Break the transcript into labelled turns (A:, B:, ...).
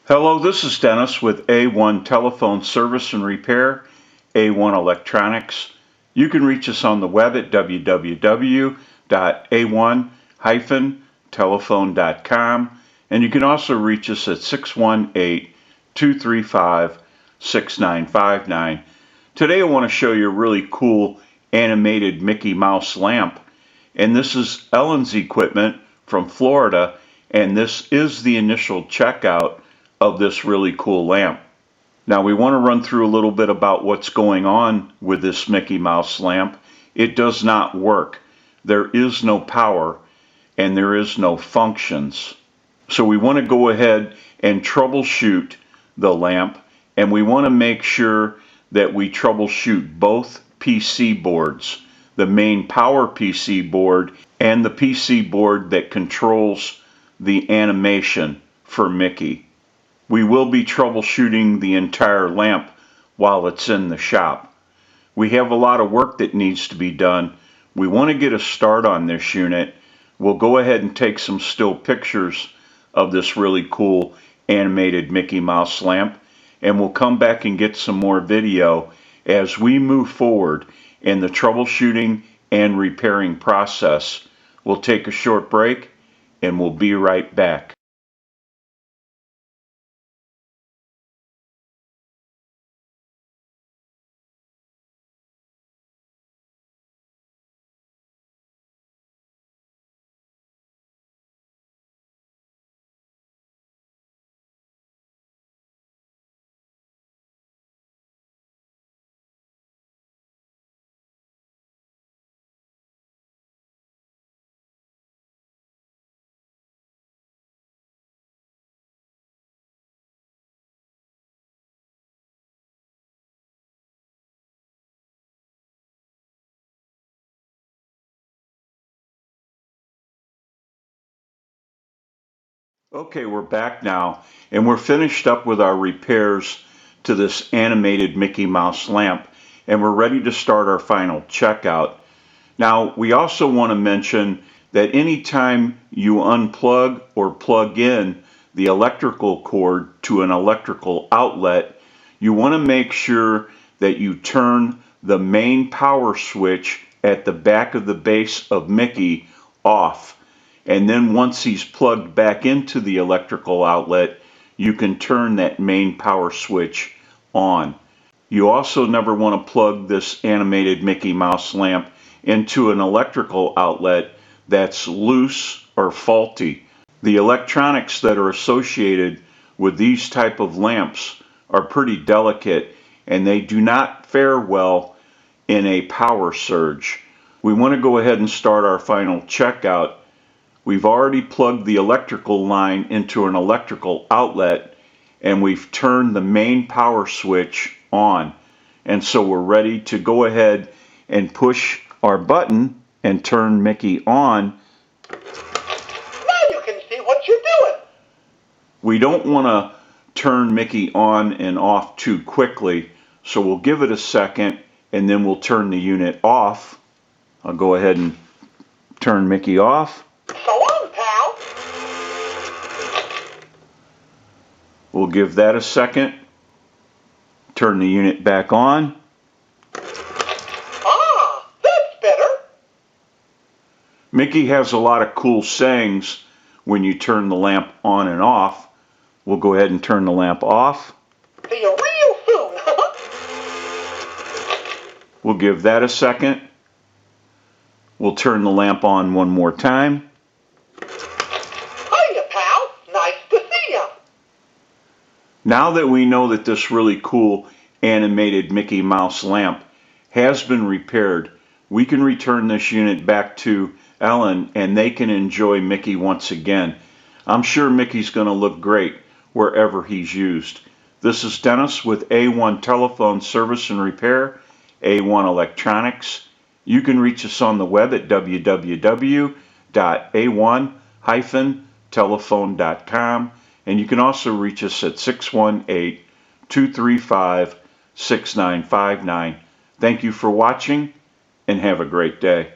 A: Hello, this is Dennis with A1 Telephone Service and Repair, A1 Electronics. You can reach us on the web at www.a1-telephone.com, and you can also reach us at 618-235-6959. Today I want to show you a really cool animated Mickey Mouse lamp, and this is Ellen's equipment from Florida, and this is the initial checkout of this really cool lamp. Now we want to run through a little bit about what's going on with this Mickey Mouse lamp. It does not work. There is no power and there is no functions. So we want to go ahead and troubleshoot the lamp, and we want to make sure that we troubleshoot both PC boards, the main power PC board and the PC board that controls the animation for Mickey. We will be troubleshooting the entire lamp while it's in the shop. We have a lot of work that needs to be done. We want to get a start on this unit. We'll go ahead and take some still pictures of this really cool animated Mickey Mouse lamp, and we'll come back and get some more video as we move forward in the troubleshooting and repairing process. We'll take a short break and we'll be right back. Okay, we're back now, and we're finished up with our repairs to this animated Mickey Mouse lamp, and we're ready to start our final checkout. Now, we also want to mention that anytime you unplug or plug in the electrical cord to an electrical outlet, you want to make sure that you turn the main power switch at the back of the base of Mickey off. And then once he's plugged back into the electrical outlet, you can turn that main power switch on. You also never want to plug this animated Mickey Mouse lamp into an electrical outlet that's loose or faulty. The electronics that are associated with these type of lamps are pretty delicate, and they do not fare well in a power surge. We want to go ahead and start our final checkout. We've already plugged the electrical line into an electrical outlet, and we've turned the main power switch on. And so we're ready to go ahead and push our button and turn Mickey on.
B: Now you can see what you're doing.
A: We don't want to turn Mickey on and off too quickly, so we'll give it a second and then we'll turn the unit off. I'll go ahead and turn Mickey off.
B: So on, pal.
A: We'll give that a second. Turn the unit back on.
B: Ah, that's better.
A: Mickey has a lot of cool sayings when you turn the lamp on and off. We'll go ahead and turn the lamp off.
B: See you real soon.
A: We'll give that a second. We'll turn the lamp on one more time.
B: Hiya, pal. Nice to see ya.
A: Now that we know that this really cool animated Mickey Mouse lamp has been repaired, we can return this unit back to Ellen and they can enjoy Mickey once again. I'm sure Mickey's going to look great wherever he's used. This is Dennis with A1 Telephone Service and Repair, A1 Electronics. You can reach us on the web at www.a1-telephone.com, and you can also reach us at 618-235-6959. Thank you for watching and have a great day.